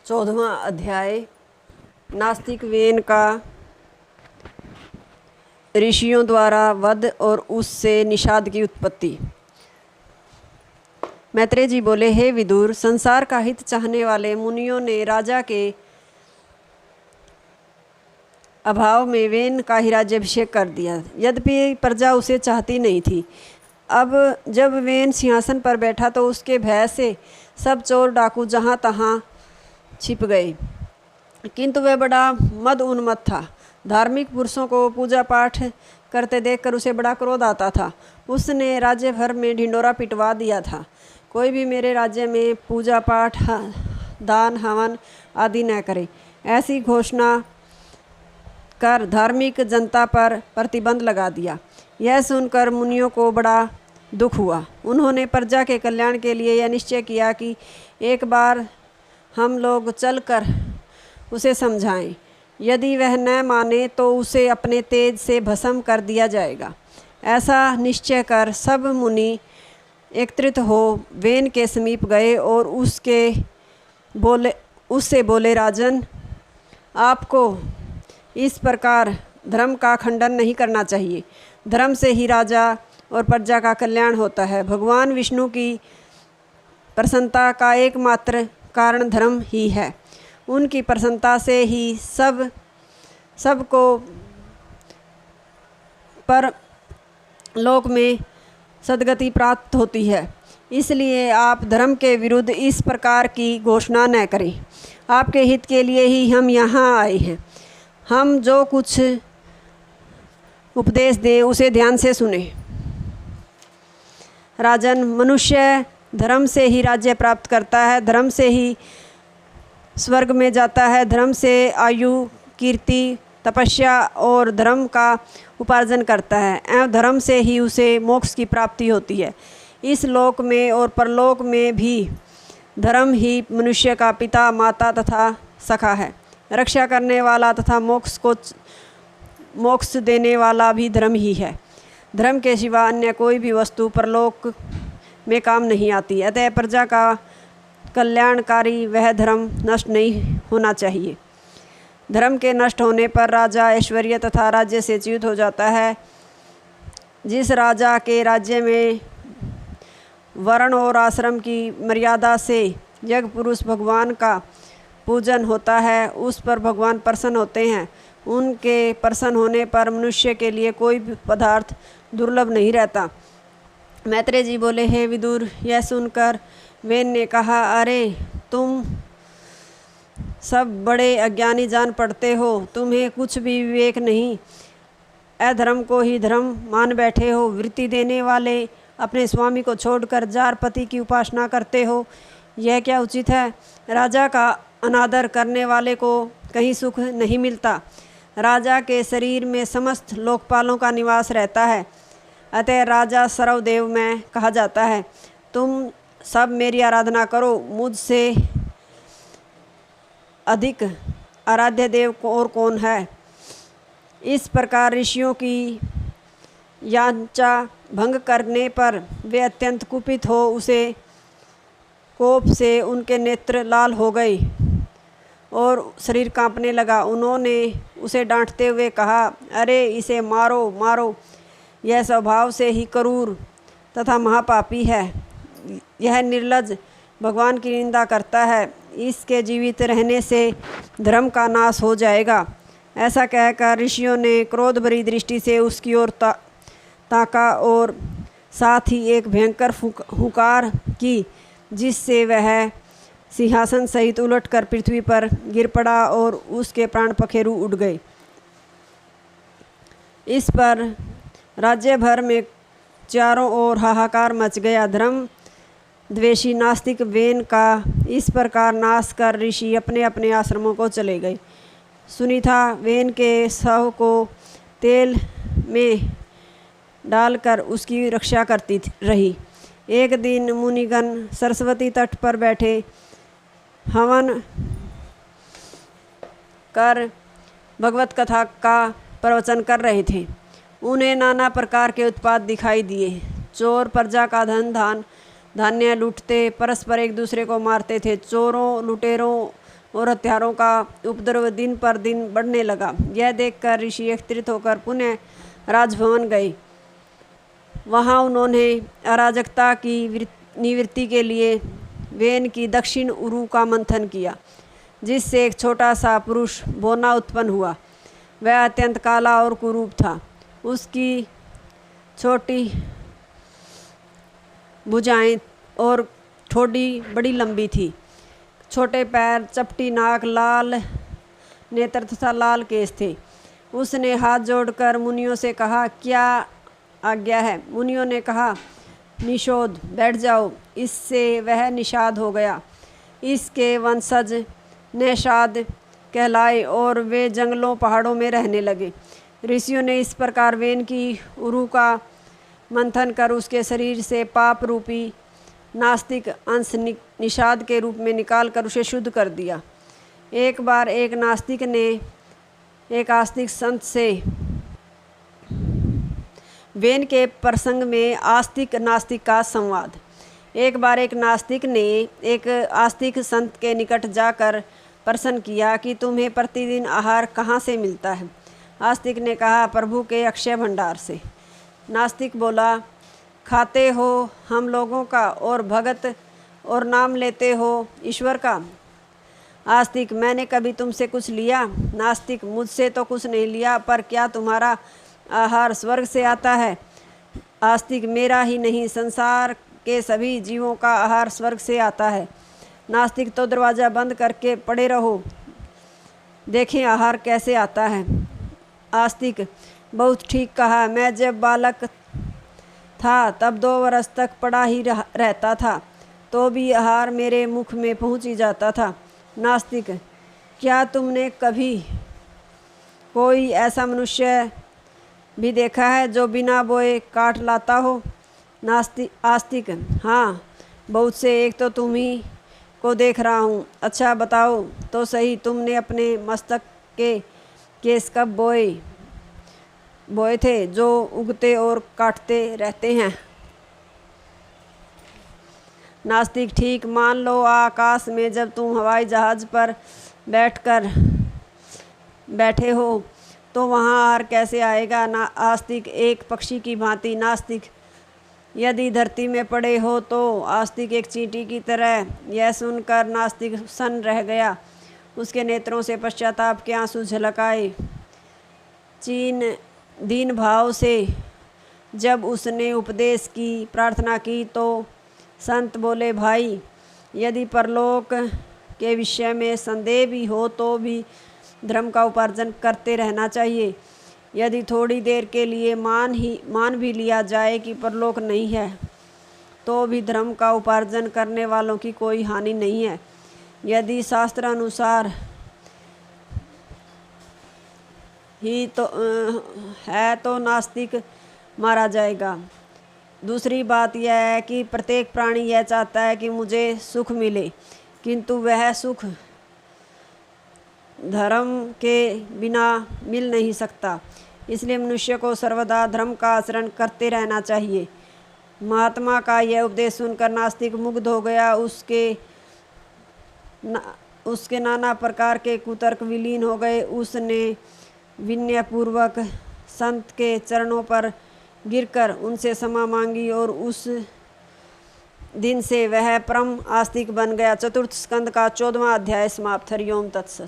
14वां अध्याय नास्तिक वेन का ऋषियों द्वारा वध और उससे निषाद की उत्पत्ति। मैत्रेय जी बोले, हे विदुर, संसार का हित चाहने वाले मुनियों ने राजा के अभाव में वेन का ही राज्याभिषेक कर दिया, यद्यपि प्रजा उसे चाहती नहीं थी। अब जब वेन सिंहासन पर बैठा तो उसके भय से सब चोर डाकू जहाँ तहाँ छिप गए, किंतु वह बड़ा मद उन्मत्त था। धार्मिक पुरुषों को पूजा पाठ करते देखकर उसे बड़ा क्रोध आता था। उसने राज्य भर में ढिंडोरा पिटवा दिया था, कोई भी मेरे राज्य में पूजा पाठ दान हवन आदि न करे, ऐसी घोषणा कर धार्मिक जनता पर प्रतिबंध लगा दिया। यह सुनकर मुनियों को बड़ा दुख हुआ। उन्होंने प्रजा के कल्याण के लिए यह निश्चय किया कि एक बार हम लोग चलकर उसे समझाएं, यदि वह न माने तो उसे अपने तेज से भस्म कर दिया जाएगा। ऐसा निश्चय कर सब मुनि एकत्रित हो वेन के समीप गए और उससे बोले, राजन, आपको इस प्रकार धर्म का खंडन नहीं करना चाहिए। धर्म से ही राजा और प्रजा का कल्याण होता है। भगवान विष्णु की प्रसन्नता का एकमात्र कारण धर्म ही है। उनकी प्रसन्नता से ही सबको पर लोक में सद्गति प्राप्त होती है। इसलिए आप धर्म के विरुद्ध इस प्रकार की घोषणा न करें। आपके हित के लिए ही हम यहाँ आए हैं। हम जो कुछ उपदेश दें उसे ध्यान से सुने। राजन, मनुष्य धर्म से ही राज्य प्राप्त करता है, धर्म से ही स्वर्ग में जाता है, धर्म से आयु, कीर्ति, तपस्या और धर्म का उपार्जन करता है एवं धर्म से ही उसे मोक्ष की प्राप्ति होती है। इस लोक में और परलोक में भी धर्म ही मनुष्य का पिता, माता तथा सखा है। रक्षा करने वाला तथा मोक्ष देने वाला भी धर्म ही है। धर्म के सिवा अन्य कोई भी वस्तु परलोक में काम नहीं आती। अतः प्रजा का कल्याणकारी वह धर्म नष्ट नहीं होना चाहिए। धर्म के नष्ट होने पर राजा ऐश्वर्य तथा राज्य से च्युत हो जाता है। जिस राजा के राज्य में वर्ण और आश्रम की मर्यादा से यज्ञ पुरुष भगवान का पूजन होता है, उस पर भगवान प्रसन्न होते हैं। उनके प्रसन्न होने पर मनुष्य के लिए कोई भी पदार्थ दुर्लभ नहीं रहता। मैत्रेय जी बोले, हे विदुर, यह सुनकर वेन ने कहा, अरे तुम सब बड़े अज्ञानी जान पड़ते हो, तुम्हें कुछ भी विवेक नहीं। अधर्म को ही धर्म मान बैठे हो। वृत्ति देने वाले अपने स्वामी को छोड़कर जार पति की उपासना करते हो, यह क्या उचित है? राजा का अनादर करने वाले को कहीं सुख नहीं मिलता। राजा के शरीर में समस्त लोकपालों का निवास रहता है, अतः राजा सर्वदेव में कहा जाता है। तुम सब मेरी आराधना करो, मुझसे अधिक आराध्य देव और कौन है? इस प्रकार ऋषियों की याचना भंग करने पर वे अत्यंत कुपित हो उसे कोप से उनके नेत्र लाल हो गए और शरीर कांपने लगा। उन्होंने उसे डांटते हुए कहा, अरे इसे मारो मारो, यह स्वभाव से ही क्रूर तथा महापापी है। यह निर्लज्ज भगवान की निंदा करता है। इसके जीवित रहने से धर्म का नाश हो जाएगा। ऐसा कहकर ऋषियों ने क्रोध भरी दृष्टि से उसकी ओर ताका और साथ ही एक भयंकर हुंकार की, जिससे वह सिंहासन सहित उलटकर पृथ्वी पर गिर पड़ा और उसके प्राण पखेरु उड़ गए। इस पर राज्य भर में चारों ओर हाहाकार मच गया। धर्म द्वेषी नास्तिक वेन का इस प्रकार नाश कर ऋषि अपने अपने आश्रमों को चले गए। सुनीता वेन के शव को तेल में डालकर उसकी रक्षा करती रही। एक दिन मुनिगण सरस्वती तट पर बैठे हवन कर भगवत कथा का प्रवचन कर रहे थे। उन्हें नाना प्रकार के उत्पात दिखाई दिए। चोर प्रजा का धान्य लूटते परस्पर एक दूसरे को मारते थे। चोरों, लुटेरों और हत्यारों का उपद्रव दिन पर दिन बढ़ने लगा। यह देखकर ऋषि एकत्रित होकर पुनः राजभवन गए। वहाँ उन्होंने अराजकता की निवृत्ति के लिए वेन की दक्षिण उरु का मंथन किया, जिससे एक छोटा सा पुरुष बोना उत्पन्न हुआ। वह अत्यंत काला और कुरूप था। उसकी छोटी भुजाएं और ठोड़ी बड़ी लंबी थी, छोटे पैर, चपटी नाक, लाल नेत्र तथा लाल केश थे। उसने हाथ जोड़कर मुनियों से कहा, क्या आज्ञा है? मुनियों ने कहा, निषोध, बैठ जाओ। इससे वह निषाद हो गया। इसके वंशज निषाद कहलाए और वे जंगलों पहाड़ों में रहने लगे। ऋषियों ने इस प्रकार वेन की उरु का मंथन कर उसके शरीर से पाप रूपी नास्तिक अंश निषाद के रूप में निकाल कर उसे शुद्ध कर दिया। एक बार एक नास्तिक ने एक आस्तिक संत से वेन के प्रसंग में आस्तिक नास्तिक का संवाद। एक बार एक नास्तिक ने एक आस्तिक संत के निकट जाकर प्रश्न किया कि तुम्हें प्रतिदिन आहार कहाँ से मिलता है? आस्तिक ने कहा, प्रभु के अक्षय भंडार से। नास्तिक बोला, खाते हो हम लोगों का और भगत और नाम लेते हो ईश्वर का? आस्तिक, मैंने कभी तुमसे कुछ लिया? नास्तिक, मुझसे तो कुछ नहीं लिया, पर क्या तुम्हारा आहार स्वर्ग से आता है? आस्तिक, मेरा ही नहीं, संसार के सभी जीवों का आहार स्वर्ग से आता है। नास्तिक, तो दरवाज़ा बंद करके पड़े रहो, देखें आहार कैसे आता है। आस्तिक, बहुत ठीक कहा। मैं जब बालक था तब 2 वर्ष तक पड़ा ही रहता था, तो भी आहार मेरे मुख में पहुंच ही जाता था। नास्तिक, क्या तुमने कभी कोई ऐसा मनुष्य भी देखा है जो बिना बोए काट लाता हो? आस्तिक, हाँ, बहुत से, एक तो तुम ही को देख रहा हूँ। अच्छा बताओ तो सही, तुमने अपने मस्तक के केस कब बोए थे जो उगते और काटते रहते हैं? नास्तिक, ठीक, मान लो आकाश में जब तुम हवाई जहाज़ पर बैठे हो तो वहाँ आहार कैसे आएगा? आस्तिक, एक पक्षी की भांति। नास्तिक, यदि धरती में पड़े हो तो? आस्तिक, एक चींटी की तरह। यह सुनकर नास्तिक सन्न रह गया। उसके नेत्रों से पश्चाताप के आंसू झलक आए। दीन भाव से जब उसने उपदेश की प्रार्थना की तो संत बोले, भाई, यदि परलोक के विषय में संदेह भी हो तो भी धर्म का उपार्जन करते रहना चाहिए। यदि थोड़ी देर के लिए मान भी लिया जाए कि परलोक नहीं है, तो भी धर्म का उपार्जन करने वालों की कोई हानि नहीं है। यदि शास्त्र अनुसार ही तो है तो नास्तिक मारा जाएगा। दूसरी बात यह है कि प्रत्येक प्राणी यह चाहता है कि मुझे सुख मिले, किंतु वह सुख धर्म के बिना मिल नहीं सकता। इसलिए मनुष्य को सर्वदा धर्म का आचरण करते रहना चाहिए। महात्मा का यह उपदेश सुनकर नास्तिक मुग्ध हो गया। उसके नाना प्रकार के कुतर्क विलीन हो गए। उसने विनयपूर्वक संत के चरणों पर गिरकर उनसे क्षमा मांगी और उस दिन से वह परम आस्तिक बन गया। चतुर्थ स्कंद का 14वां अध्याय समाप्त। हरि ओम तत्सत।